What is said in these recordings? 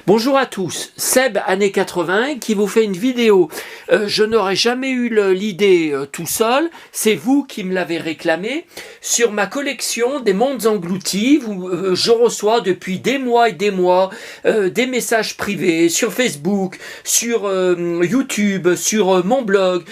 Bonjour à tous, Seb années 80 qui vous fait une vidéo. Je n'aurais jamais eu l'idée tout seul, c'est vous qui me l'avez réclamé, sur ma collection des mondes engloutis. Je reçois depuis des mois et des mois des messages privés sur Facebook, sur YouTube, sur mon blog.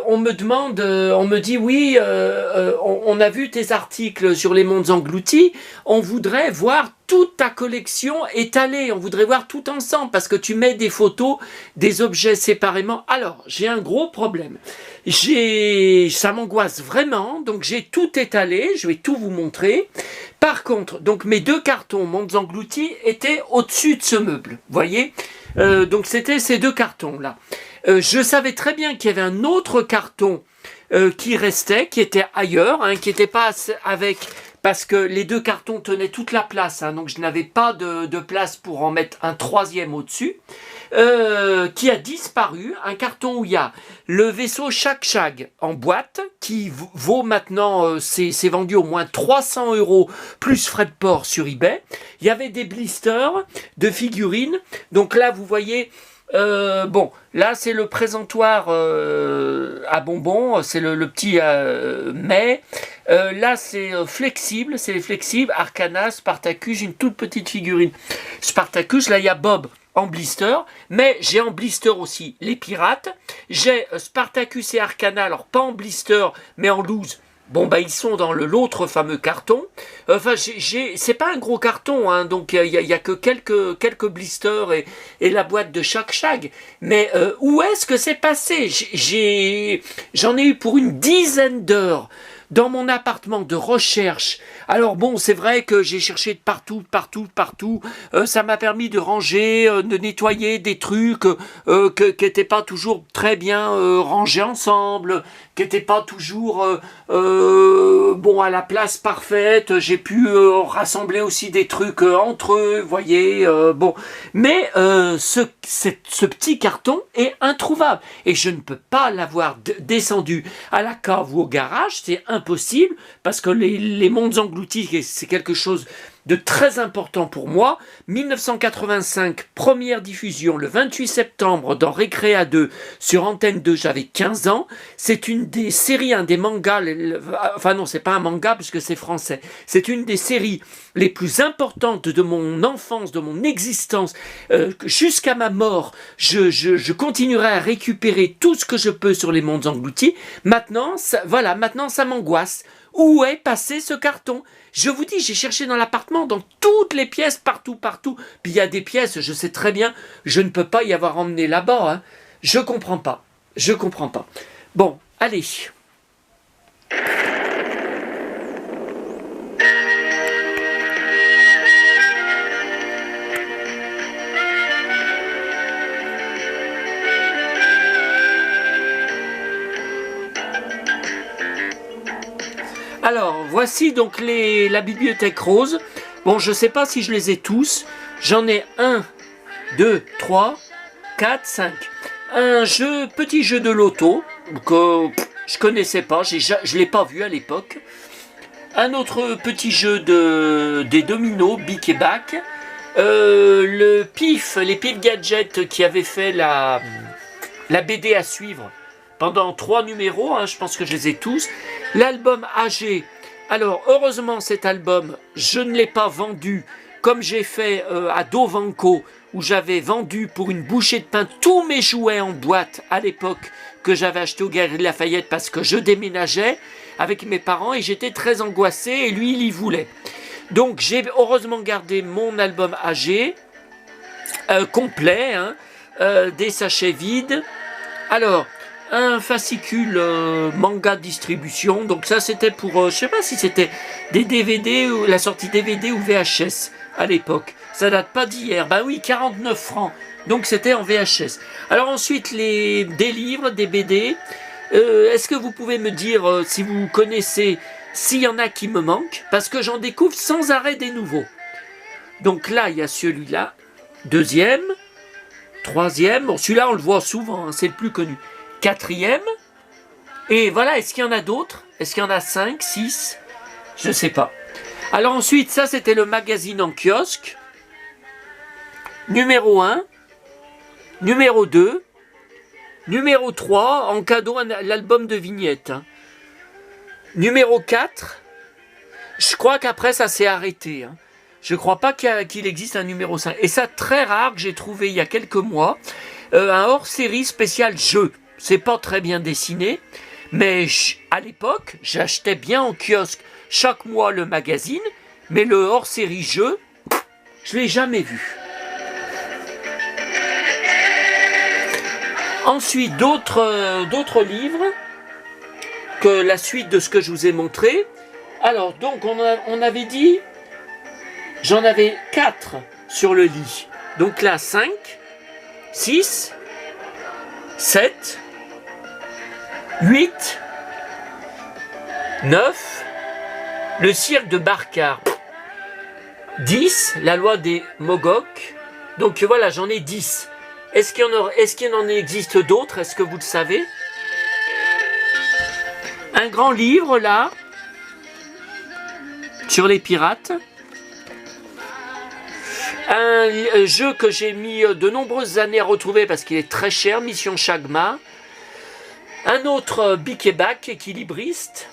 On me demande, on me dit oui, on a vu tes articles sur les mondes engloutis, on voudrait voir toute ta collection étalée, on voudrait voir tout ensemble parce que tu mets des photos des objets séparément. Alors, j'ai un gros problème. Ça m'angoisse vraiment, donc j'ai tout étalé, je vais tout vous montrer. Par contre, donc mes deux cartons mondes engloutis étaient au-dessus de ce meuble, voyez. Donc c'était ces deux cartons-là. Je savais très bien qu'il y avait un autre carton qui restait, qui était ailleurs, qui n'était pas avec... Parce que les deux cartons tenaient toute la place, donc je n'avais pas de place pour en mettre un troisième au-dessus, qui a disparu. Un carton où il y a le vaisseau Shag en boîte, qui vaut maintenant, c'est vendu au moins 300 € plus frais de port sur eBay. Il y avait des blisters de figurines, donc là vous voyez... bon, là c'est le présentoir à bonbons, c'est le petit mais. Là c'est flexible, Arcana, Spartacus, une toute petite figurine Spartacus. Là il y a Bob en blister, mais j'ai en blister aussi les pirates. J'ai Spartacus et Arcana, alors pas en blister mais en loose. Bon, ils sont dans l'autre fameux carton. Enfin, c'est pas un gros carton, donc il y a que quelques blisters et la boîte de Shag. Mais où est-ce que c'est passé? J'en ai eu pour une dizaine d'heures dans mon appartement de recherche. Alors bon, c'est vrai que j'ai cherché de partout. Ça m'a permis de ranger, de nettoyer des trucs qui n'étaient pas toujours très bien rangés ensemble, qui n'étaient pas toujours à la place parfaite. J'ai pu rassembler aussi des trucs entre eux, vous voyez. Mais ce petit carton est introuvable et je ne peux pas l'avoir descendu à la cave ou au garage, c'est impossible parce que les mondes engloutis, c'est quelque chose de très important pour moi. 1985, première diffusion le 28 septembre dans Récréa 2 sur Antenne 2, j'avais 15 ans. C'est une des séries, un des mangas, enfin non, c'est pas un manga puisque c'est français. C'est une des séries les plus importantes de mon enfance, de mon existence. Jusqu'à ma mort, je continuerai à récupérer tout ce que je peux sur les mondes engloutis. Maintenant, ça m'angoisse. Où est passé ce carton? Je vous dis, j'ai cherché dans l'appartement, dans toutes les pièces, partout. Puis il y a des pièces, je sais très bien, je ne peux pas y avoir emmené là-bas. Je comprends pas. Bon, allez. Alors, voici donc la bibliothèque rose. Bon, je ne sais pas si je les ai tous. J'en ai 1, 2, 3, 4, 5. Un petit jeu de loto que je connaissais pas, je ne l'ai pas vu à l'époque. Un autre petit jeu des dominos, Bic et Bac. Les Pif Gadgets qui avaient fait la BD à suivre. Pendant 3 numéros, je pense que je les ai tous. L'album AG. Alors, heureusement, cet album, je ne l'ai pas vendu comme j'ai fait à Dovanco, où j'avais vendu pour une bouchée de pain tous mes jouets en boîte à l'époque que j'avais acheté au Galeries Lafayette parce que je déménageais avec mes parents et j'étais très angoissé et lui, il y voulait. Donc, j'ai heureusement gardé mon album AG complet, des sachets vides. Alors... un fascicule manga distribution, donc ça c'était pour, je sais pas si c'était des DVD ou la sortie DVD ou VHS à l'époque, ça date pas d'hier, oui 49 francs, donc c'était en VHS. Alors ensuite des livres, des BD, est-ce que vous pouvez me dire si vous connaissez, s'il y en a qui me manquent, parce que j'en découvre sans arrêt des nouveaux. Donc là il y a celui-là, deuxième, troisième, bon celui-là on le voit souvent, c'est le plus connu. Quatrième, et voilà, est-ce qu'il y en a d'autres? Est-ce qu'il y en a 5, 6? Je ne sais pas. Alors ensuite, ça c'était le magazine en kiosque. numéro 1, numéro 2, numéro 3, en cadeau, l'album de vignettes. Hein. Numéro 4, je crois qu'après ça s'est arrêté. Hein. Je ne crois pas qu'il existe un numéro 5. Et ça, très rare, que j'ai trouvé il y a quelques mois, un hors-série spécial jeu. C'est pas très bien dessiné, mais à l'époque, j'achetais bien en kiosque chaque mois le magazine, mais le hors-série jeu, je ne l'ai jamais vu. Ensuite, d'autres livres que la suite de ce que je vous ai montré. Alors, donc, on avait dit, j'en avais 4 sur le lit. Donc là, 5, 6, 7, 8, 9, le cirque de Barcar, 10, la loi des Mogok. Donc voilà, j'en ai 10. Est-ce qu'il en existe d'autres? Est-ce que vous le savez? Un grand livre là, sur les pirates. Un jeu que j'ai mis de nombreuses années à retrouver parce qu'il est très cher, Mission Chagma. Un autre Bic et Bac, équilibriste.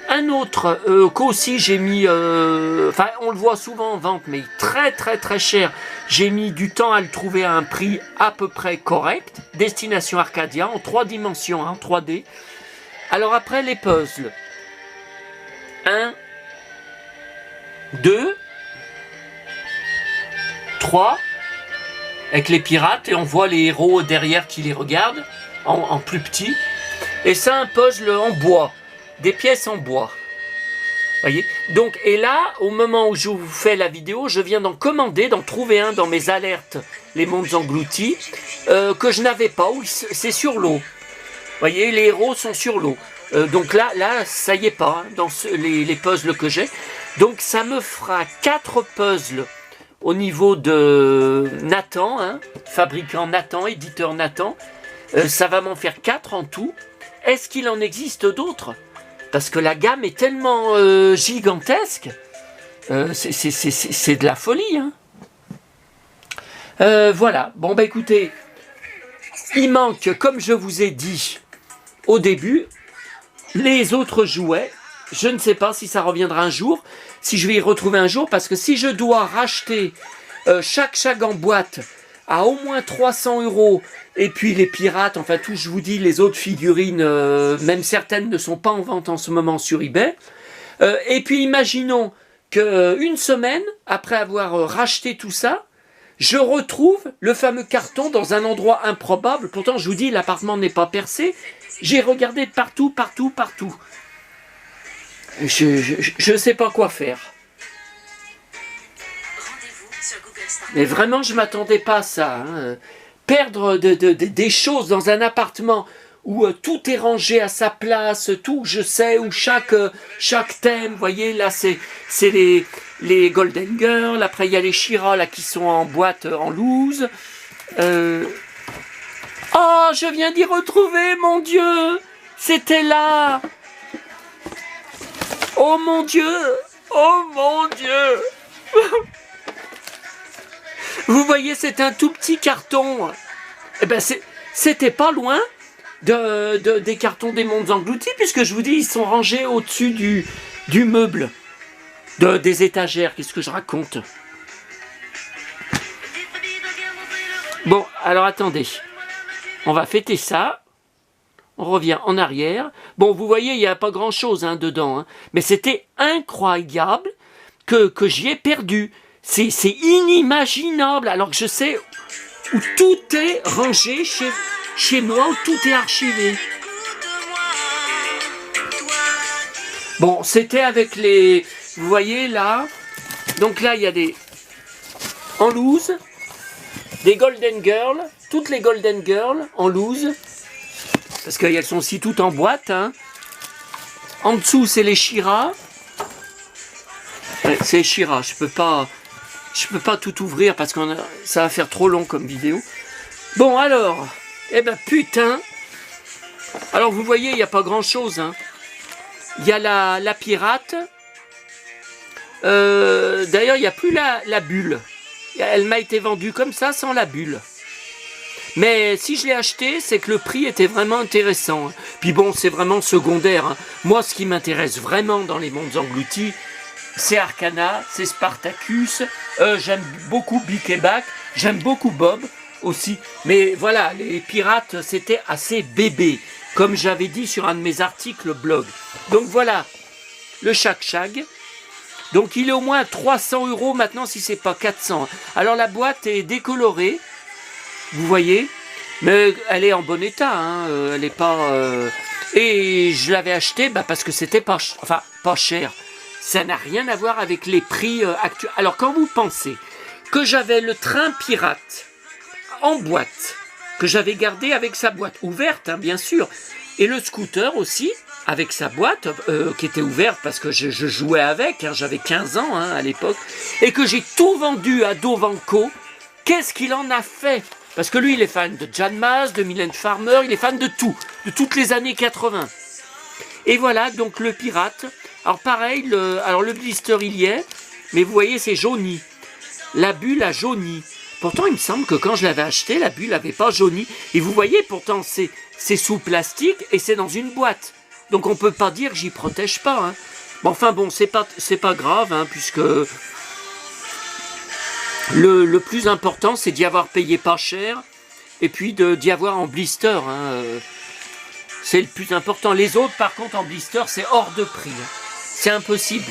Un autre qu'aussi j'ai mis, enfin on le voit souvent en vente, mais très très très cher. J'ai mis du temps à le trouver à un prix à peu près correct. Destination Arcadia en 3 dimensions, hein, 3D. Alors après les puzzles. 1, 2, 3, avec les pirates, et on voit les héros derrière qui les regardent, en plus petit. Et ça, un puzzle en bois, des pièces en bois. Voyez. Donc, et là, au moment où je vous fais la vidéo, je viens d'en trouver un dans mes alertes, les mondes engloutis, que je n'avais pas, où c'est sur l'eau. Voyez, les héros sont sur l'eau. Donc là, ça y est pas, hein, dans les puzzles que j'ai. Donc ça me fera 4 puzzles au niveau de Nathan, hein, fabricant Nathan, éditeur Nathan. Ça va m'en faire 4 en tout. Est-ce qu'il en existe d'autres? Parce que la gamme est tellement gigantesque. C'est de la folie. Hein. Voilà. Bon, bah écoutez, il manque, comme je vous ai dit au début, les autres jouets. Je ne sais pas si ça reviendra un jour, si je vais y retrouver un jour, parce que si je dois racheter chaque en boîte à au moins 300 €, et puis les pirates, enfin tout, je vous dis, les autres figurines, même certaines ne sont pas en vente en ce moment sur eBay, et puis imaginons qu'une semaine, après avoir racheté tout ça, je retrouve le fameux carton dans un endroit improbable. Pourtant, je vous dis, l'appartement n'est pas percé. J'ai regardé partout. Je ne sais pas quoi faire. Mais vraiment, je ne m'attendais pas à ça. Hein. Perdre des choses dans un appartement où tout est rangé à sa place, tout, je sais, où chaque thème, vous voyez, là, c'est les Golden Girls, après, il y a les She-Ra, là, qui sont en boîte, en loose. Oh, je viens d'y retrouver, mon Dieu! C'était là! Oh mon Dieu! Oh mon Dieu! Vous voyez, c'est un tout petit carton. Eh ben, c'était pas loin des cartons des mondes engloutis, puisque je vous dis, ils sont rangés au-dessus du meuble, des étagères. Qu'est-ce que je raconte? Bon, alors attendez. On va fêter ça. On revient en arrière. Bon, vous voyez, il n'y a pas grand-chose hein, dedans. Hein. Mais c'était incroyable que j'y ai perdu. C'est inimaginable. Alors que je sais où tout est rangé chez moi, où tout est archivé. Bon, c'était avec les... Vous voyez, là. Donc là, il y a des... En loose. Des Golden Girls. Toutes les Golden Girls en loose. Parce qu'elles sont aussi toutes en boîte. Hein. En dessous, c'est les She-Ra. Ouais, c'est les She-Ra. Je peux pas tout ouvrir parce que ça va faire trop long comme vidéo. Bon, alors. Eh ben, putain. Alors, vous voyez, il n'y a pas grand-chose. Hein. Il y a la pirate. D'ailleurs, il n'y a plus la bulle. Elle m'a été vendue comme ça, sans la bulle. Mais si je l'ai acheté, c'est que le prix était vraiment intéressant. Puis bon, c'est vraiment secondaire. Hein. Moi, ce qui m'intéresse vraiment dans les mondes engloutis, c'est Arcana, c'est Spartacus. J'aime beaucoup Bic et Bac. J'aime beaucoup Bob aussi. Mais voilà, les pirates, c'était assez bébé, comme j'avais dit sur un de mes articles blog. Donc voilà, le Shag Shag. Donc il est au moins 300 € maintenant, si c'est pas 400. Alors la boîte est décolorée. Vous voyez, mais elle est en bon état, hein, elle n'est pas... Et je l'avais acheté parce que c'était pas cher. Ça n'a rien à voir avec les prix actuels. Alors quand vous pensez que j'avais le train pirate en boîte, que j'avais gardé avec sa boîte ouverte, hein, bien sûr, et le scooter aussi, avec sa boîte, qui était ouverte parce que je jouais avec, hein, j'avais 15 ans hein, à l'époque, et que j'ai tout vendu à Dovanco, qu'est-ce qu'il en a fait ? Parce que lui, il est fan de Jan Maas, de Mylène Farmer, il est fan de tout, de toutes les années 80. Et voilà, donc le pirate. Alors pareil, le blister, il y est, mais vous voyez, c'est jauni. La bulle a jauni. Pourtant, il me semble que quand je l'avais acheté, la bulle n'avait pas jauni. Et vous voyez, pourtant, c'est sous plastique et c'est dans une boîte. Donc on ne peut pas dire que j'y protège pas. Hein. Bon, enfin bon, c'est pas grave, hein, puisque... Le plus important, c'est d'y avoir payé pas cher et puis d'y avoir en blister. Hein. C'est le plus important. Les autres, par contre, en blister, c'est hors de prix. Hein. C'est impossible.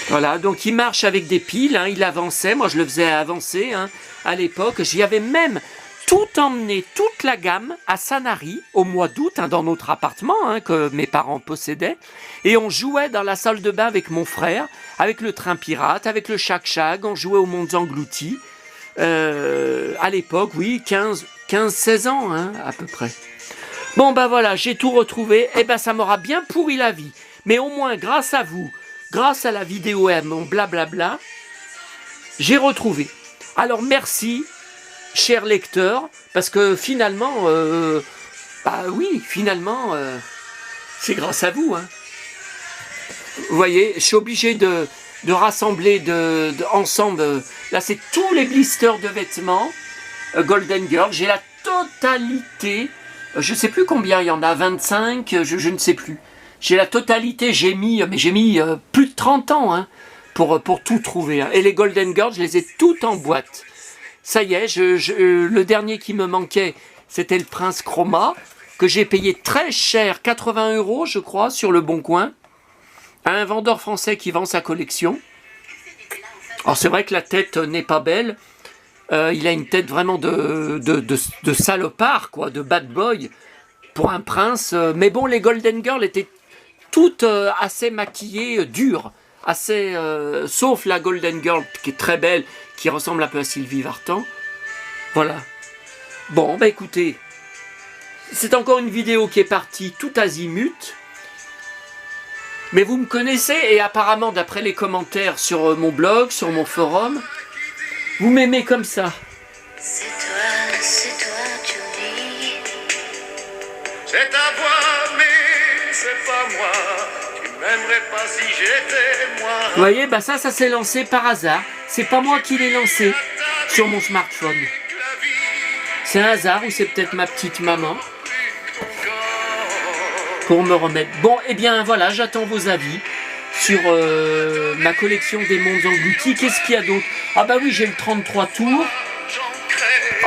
Voilà, donc il marche avec des piles. Hein. Il avançait. Moi, je le faisais avancer hein, à l'époque. J'y avais même tout emmené, toute la gamme à Sanary au mois d'août, hein, dans notre appartement hein, que mes parents possédaient. Et on jouait dans la salle de bain avec mon frère, avec le train pirate, avec le Shag Shag, on jouait aux mondes engloutis. À l'époque, oui, 15-16 ans hein, à peu près. Bon ben voilà, j'ai tout retrouvé, et ben ça m'aura bien pourri la vie. Mais au moins grâce à vous, grâce à la vidéo et à mon blablabla, j'ai retrouvé. Alors merci, cher lecteur, parce que finalement, finalement, c'est grâce à vous. Hein. Vous voyez, je suis obligé de rassembler ensemble. Là, c'est tous les blisters de vêtements Golden Girl. J'ai la totalité. Je ne sais plus combien il y en a, 25, je ne sais plus. J'ai la totalité, j'ai mis plus de 30 ans hein, pour tout trouver. Hein. Et les Golden Girls, je les ai toutes en boîte. Ça y est, le dernier qui me manquait, c'était le Prince Chroma, que j'ai payé très cher, 80 € je crois, sur le Bon Coin, à un vendeur français qui vend sa collection. Alors c'est vrai que la tête n'est pas belle, il a une tête vraiment de salopard, quoi, de bad boy, pour un prince. Mais bon, les Golden Girls étaient toutes assez maquillées, dures, assez, sauf la Golden Girl qui est très belle, qui ressemble un peu à Sylvie Vartan. Voilà. Bon, bah écoutez, c'est encore une vidéo qui est partie tout azimut. Mais vous me connaissez et apparemment, d'après les commentaires sur mon blog, sur mon forum, vous m'aimez comme ça. C'est toi, Johnny. C'est ta voix, mais c'est pas moi. Tu m'aimerais pas si j'étais moi. Vous voyez, bah ça s'est lancé par hasard. C'est pas moi qui l'ai lancé sur mon smartphone. C'est un hasard ou c'est peut-être ma petite maman pour me remettre. Bon, et bien voilà, j'attends vos avis sur ma collection des mondes engloutis. Qu'est-ce qu'il y a d'autre? Ah bah oui, j'ai le 33 tours.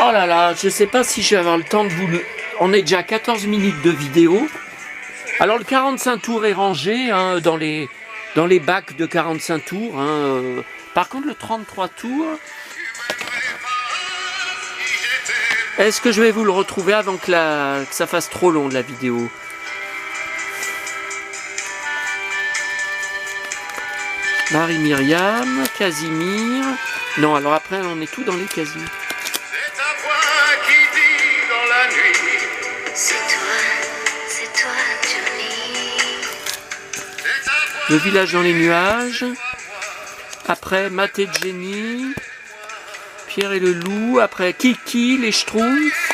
Oh là là, je sais pas si je vais avoir le temps de vous le... On est déjà à 14 minutes de vidéo. Alors le 45 tours est rangé hein, dans les bacs de 45 tours. Hein, Par contre, le 33 tours... Est-ce que je vais vous le retrouver avant que ça fasse trop long de la vidéo? Marie-Myriam, Casimir... Non, alors après, on est tout dans les Casimir. C'est ta voix qui dit dans la nuit. C'est toi, Johnny. Le village dans les nuages. Après, Matt et Jenny. Pierre et le loup. Après, Kiki, les Schtroumpfs.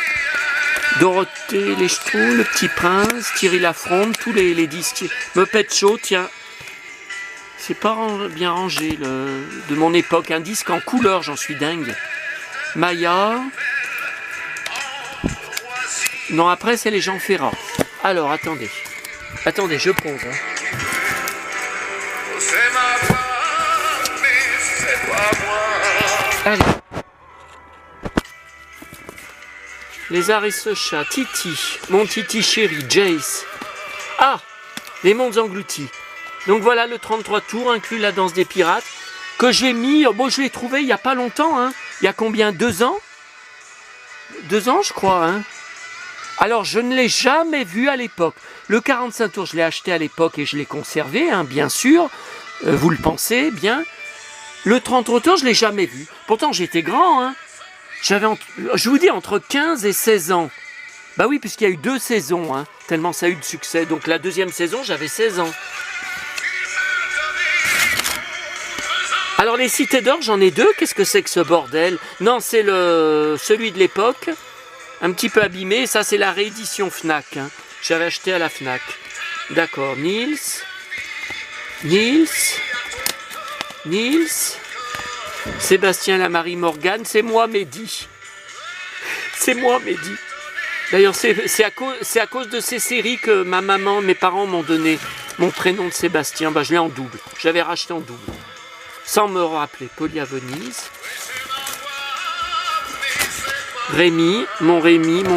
Dorothée, les Schtroumpfs. Le petit prince. Thierry Lafronde. Tous les disques. Muppet Show, tiens. C'est pas bien rangé de mon époque. Un disque en couleur, j'en suis dingue. Maya. Non, après, c'est les Jean Ferrat. Alors, attendez. Attendez, je pose. Allez. Les Aristochats, Titi, mon Titi chéri, Jace. Ah, les mondes engloutis. Donc voilà le 33 tours, inclut la danse des pirates, que j'ai mis, bon je l'ai trouvé il n'y a pas longtemps, hein. Il y a combien, 2 ans? 2 ans je crois, hein. Alors je ne l'ai jamais vu à l'époque. Le 45 tours je l'ai acheté à l'époque et je l'ai conservé, hein, bien sûr, vous le pensez bien. Le 33 tours je ne l'ai jamais vu, pourtant j'étais grand, hein. J'avais, je vous dis, entre 15 et 16 ans. Bah oui, puisqu'il y a eu 2 saisons, hein, tellement ça a eu de succès. Donc la 2e saison, j'avais 16 ans. Alors les Cités d'Or, j'en ai 2. Qu'est-ce que c'est que ce bordel? Non, c'est celui de l'époque, un petit peu abîmé. Ça, c'est la réédition Fnac. Hein. J'avais acheté à la Fnac. D'accord, Nils. Sébastien Lamarie Morgane, c'est moi Mehdi. C'est moi Mehdi. D'ailleurs, c'est à cause de ces séries que ma maman, mes parents m'ont donné mon prénom de Sébastien. Bah, je l'ai en double. Je l'avais racheté en double. Sans me rappeler. Polia Venise. Rémi, mon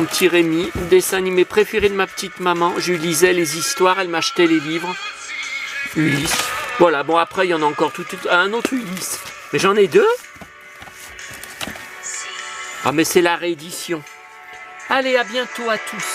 petit Rémi. Dessin animé préféré de ma petite maman. Je lui lisais les histoires, elle m'achetait les livres. Ulysse. Voilà, bon après il y en a encore un autre Ulysse. Mais j'en ai 2. Ah mais c'est la réédition. Allez, à bientôt à tous.